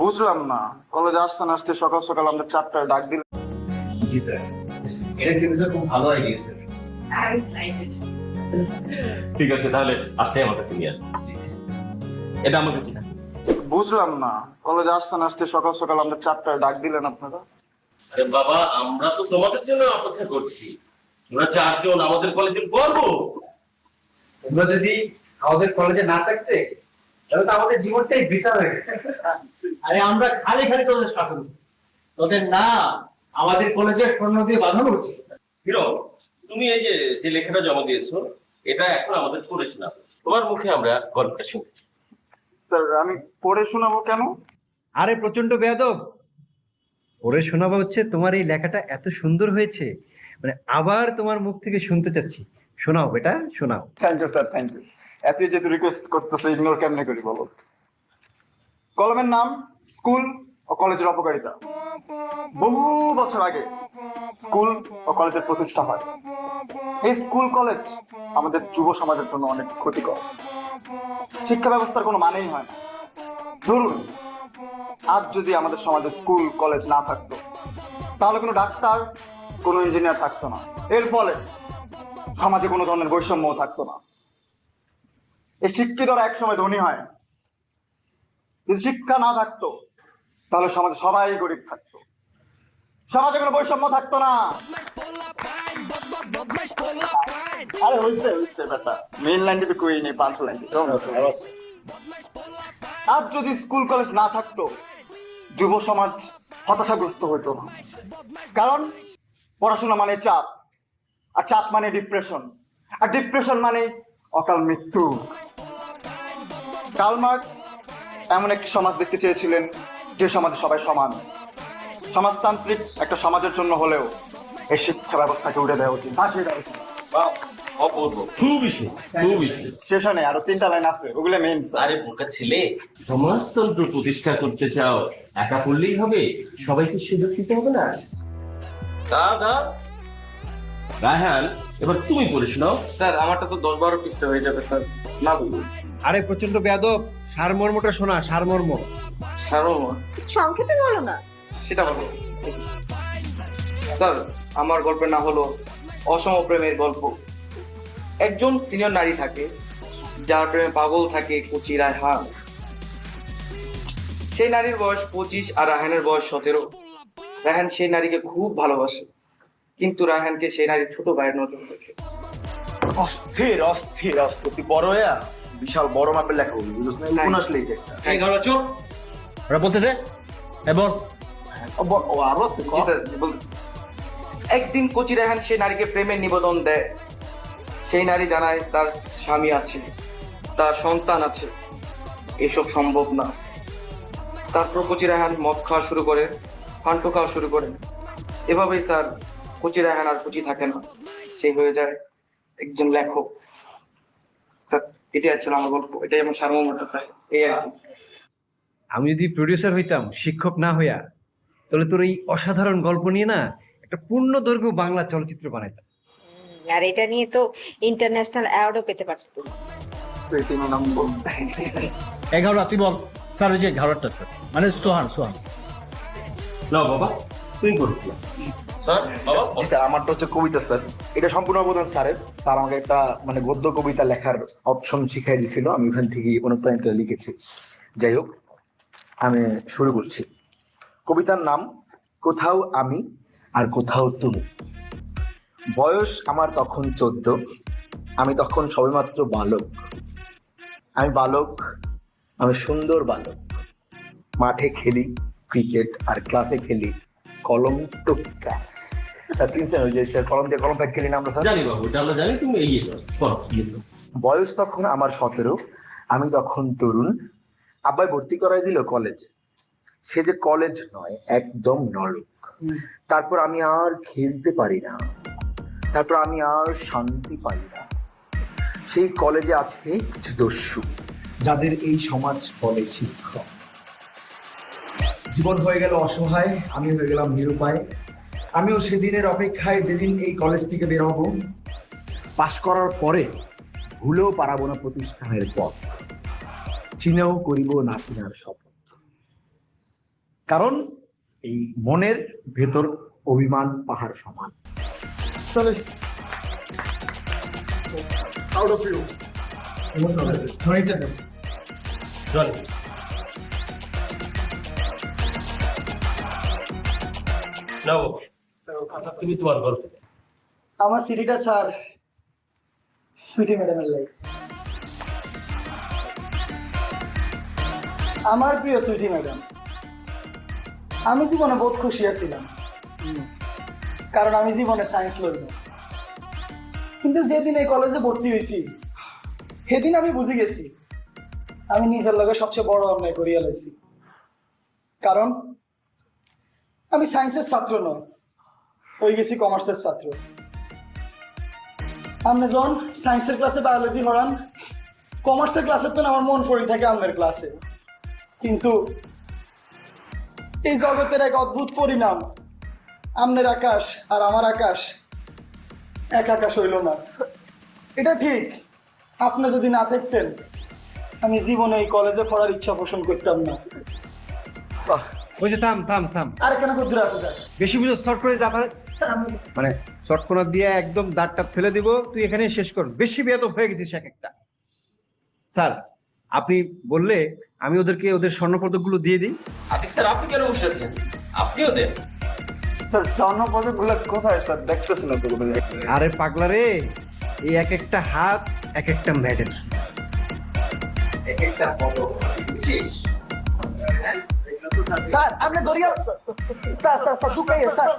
বুঝলাম না, কলেজে আসতে না আসতে সকাল সকাল আমরা 4টায় ডাক দিল। জি স্যার, এটা কিন্তু স্যার খুব ভালো আইডিয়া স্যার। ঠিক আছে, তাহলে আসলে আমার কাছে নিয়ে এটা আমার কাছে না। বুঝলাম না, কলেজে আসতে না আসতে সকাল সকাল আমরা 4টায় ডাক দিলেন আপনারা। আরে বাবা, আমরা তো তোমাদের জন্য অপেক্ষা করছি। তোমরা 4জন আমাদের কলেজের গর্ব। তোমরা যদি আমাদের কলেজে না থাকতে তাহলে তো আমাদের জীবনটাই বৃথা হয়ে যেত। আরে আমরা খালি খালি তোদের শাসন, তোদের না আমাদের কলেজে স্বর্ণ দিয়ে বাঁধানো হচ্ছে। হিরো, তুমি এই যে যে লেখাটা জমা দিয়েছো, এটা এখন আমাদের পড়ে শোনা। তোমার মুখে আমরা গল্পটা শুনছি। স্যার, আমি পড়ে শোনাবো কেন? আরে প্রচন্ড বেয়াদব, পড়ে শোনাবো হচ্ছে তোমার এই লেখাটা এত সুন্দর হয়েছে, মানে আবার তোমার মুখ থেকে শুনতে চাচ্ছি। শোনাও বেটা, শোনাও। Thank you sir, thank you. এতই যেহেতু রিকোয়েস্ট করতেছে, ইগনোর কেমনে করি বলো। কলমের নাম স্কুল ও কলেজের অপকারিতা। বহু বছর আগে স্কুল ও কলেজের প্রতিষ্ঠা হয়। এই স্কুল কলেজ আমাদের যুব সমাজের জন্য অনেক ক্ষতিকর। শিক্ষা ব্যবস্থার কোনো মানেই হয় না। ধরুন, আজ যদি আমাদের সমাজে স্কুল কলেজ না থাকতো, তাহলে কোনো ডাক্তার, কোনো ইঞ্জিনিয়ার থাকতো না। এর ফলে সমাজে কোনো ধরনের বৈষম্য থাকতো না। এই শিক্ষিতরা একসময় ধনী হয়। যদি শিক্ষা না থাকতো, তাহলে সমাজে সবাই গরিব থাকতো, সমাজে কোনো বৈষম্য থাকতো না। আরে হইছে হইছে বেটা, মেইন লাইন যদি কই নেই, পাঁচ লাইন। আর যদি স্কুল কলেজ না থাকতো, যুব সমাজ হতাশাগ্রস্ত হতো না। কারণ পড়াশোনা মানে চাপ, আর চাপ মানে ডিপ্রেশন, আর ডিপ্রেশন মানে অকাল মৃত্যু। কার্ল মার্কস এমন একটি সমাজ দেখতে চেয়েছিলেন যে সমাজে সবাই সমান। সমাজতান্ত্রিক একটা সমাজের জন্য হলেও এই শিক্ষা ব্যবস্থাকে উঠে দেওয়া উচিত, ভাসিয়ে দেওয়া উচিত। অপূর্ব, খুবই সুন্দর, খুবই সুন্দর। শেষ হয় নাই, আরো 3টা লাইন আছে, ওগুলো মেইন। আরে বোকা ছেলে, সমাজতন্ত্র প্রতিষ্ঠা করতে চাও, একা পড়লেই হবে? সবাইকে সুযোগ দিতে হবে না? দাদা রায়হান, এবার তুমি পড়ে শোনাও। স্যার, আমারটা তো 10-12 পৃষ্ঠা হয়ে যাবে স্যার, না বলুন। আরে প্রচন্ড বেয়াদব, সারমর্মটা শোনা, সারমর্ম। সারমর্ম সংক্ষেপে বলো না। সেটা বলো স্যার। আমার গল্পের নাম হলো অসম প্রেমের গল্প। একজন সিনিয়র নারী থাকে যার প্রেমে পাগল থাকে কুচি রায়হান। সেই নারীর বয়স 25 আর রায়হানের বয়স 17। রায়হান সেই নারীকে খুব ভালোবাসে, কিন্তু রায়হানকে সেই নারীর ছোট ভাইয়ের নজর দেখে। অস্থির অস্থির অস্থির, তুই বড় হইয়া বিশাল বড় মাপের লেখা হবি, বুঝছ না? উপন্যাস লিখছে একটা। এই ধরো চুপ। ওরা বলতে দে, বল। ও আরো আছে। জি স্যার, বলতেছি। একদিন কোচি রায়হান সেই নারীকে প্রেমের নিবেদন দেয়। সেই নারী জানায় তার স্বামী আছে, তার সন্তান আছে, এসব সম্ভব না। তারপর কোচি রায়হান মদ খাওয়া শুরু করে, ফান্টো খাওয়া শুরু করে। এভাবেই স্যার কোচি রায়হান আর কোচি থাকে না, সে হয়ে যায় একজন লেখক। স্যার, এটাই ছিল আমার গল্প, এটাই আমার সারমর্মটা স্যার, এই আর কি। আমি যদি প্রডিউসার হইতাম, শিক্ষক না হইয়া, তাহলে তোর এই অসাধারণ গল্প নিয়ে না একটা পূর্ণদৈর্ঘ্য বাংলা চলচ্চিত্র বানাইতাম। আর এটা নিয়ে তো ইন্টারন্যাশনাল অ্যাওয়ার্ডও পেতে পারতো। নাম বলছে। 11 তুই বল। স্যার ওই যে 11টা স্যার, মানে সোহান সোহান। না বাবা, তুমি পড়েছিল। স্যার বাবা, জি স্যার, আমারটা হচ্ছে কবিতা স্যার। এটা সম্পূর্ণ অবদান স্যারের। স্যার আমাকে একটা মানে গদ্য কবিতা লেখার অপশন শিখাই দিয়েছিল, আমি ওখান থেকে অনুপ্রাণিত হয়ে লিখেছি। যাই হোক, আমি শুরু করছি। কবিতার নাম কোথাও আমি আর কোথাও তুমি। বয়স আমার তখন 14, আমি তখন সবেমাত্র বালক। আমি বালক, আমি সুন্দর বালক। মাঠে খেলি ক্রিকেট আর ক্লাসে খেলি কলম টোকা। স্যার চিনছেন ওই যে স্যার কলম দিয়ে কলম প্যাট খেলি না আমরা স্যার? জানি বাবু, এটা আমরা জানি। তুমি এগিয়ে করো, প্লিজ। বয়স তখন আমার 17, আমি তখন তরুণ। আব্বাই ভর্তি করাই দিল কলেজে। সে যে কলেজ নয়, একদম নরক। তারপর আমি আর খেলতে পারি না, তারপর আমি আর শান্তি পাই না। সেই কলেজে আছে কিছু দস্যু, যাদের এই সমাজ বলে শিক্ষক। জীবন হয়ে গেল অসহায়, আমি হয়ে গেলাম নিরুপায়। আমিও সেদিনের অপেক্ষায়, যেদিন এই কলেজ থেকে বের হব। পাশ করার পরে ভুলেও পারাবো না প্রতিষ্ঠানের পথ, চিনেও করিব না চিনার শপথ। কারণ এই মনের ভেতর অভিমান পাহাড় সমান। তাহলে আউট অফ ইউ। চল নাও তুমি তোমার গল্প। আমার সিটিটা স্যার সুইটি ম্যাডামের লাইফ। আমার প্রিয় সুইটি ম্যাডাম, আমি জীবনে বহুত খুশি আছিলাম, কারণ আমি জীবনে সায়েন্স লইব। কিন্তু যেদিন এই কলেজে ভর্তি হয়েছি সেদিন আমি বুঝে গেছি আমি নিজের লগে সবচেয়ে বড় অন্যায় করিয়া লাইছি। কারণ আমি সায়েন্সের ছাত্র নয়, হয়ে গেছি কমার্সের ছাত্র। আপনি যখন সায়েন্সের ক্লাসে বায়োলজি পড়ান, কমার্সের ক্লাসের তো আমার মন পড়ে থাকে আপনার ক্লাসে। কিন্তু এই জগতের এক অদ্ভুত পরিণাম, আপনার আকাশ আর আমার আকাশ এক আকাশ হইল না। এটা ঠিক, আপনি যদি না থাকতেন আমি জীবনে এই কলেজে পড়ার ইচ্ছা পোষণ করতাম না। ওই যে থাম থাম থাম, আর কেন দূরে আছে স্যার? বেশি বুঝো শর্ট করে দাঁত স্যার আমি মানে শর্ট কোনার দিয়ে একদম দাঁতটা ফেলে দিব, তুই এখানে শেষ কর। বেশি বেয়াদব হয়ে গেছিস এক একটা। স্যার আপনি বললে আমি ওদেরকে ওদের স্বর্ণপদক গুলো দিয়ে দিই। আতিক স্যার আপনি কেন বসে আছেন? আপনিও দেন। স্যার স্বর্ণ পদক গুলো কোথায় স্যার? দেখতেছি না তো কোনো জায়গায়। আরে পাগলা রে, এই এক একটা হাত এক একটা মেডেল। এক একটা ফটো বুঝছিস? স্যার আপনি দরিয়া স্যার স্যার স্যার দুকাই স্যার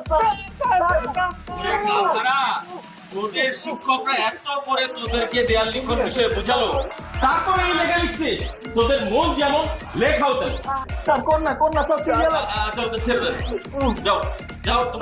তোদের শিক্ষকরা এত করে তোদেরকে দেয়াল লিখন বিষয়ে বোঝালো, তারপরে এই লেখা লিখছিস। তোদের মন যেমন লেখাও তেমন। স্যার কোন না স্যার সিরিয়াল যাও যাও তোমরা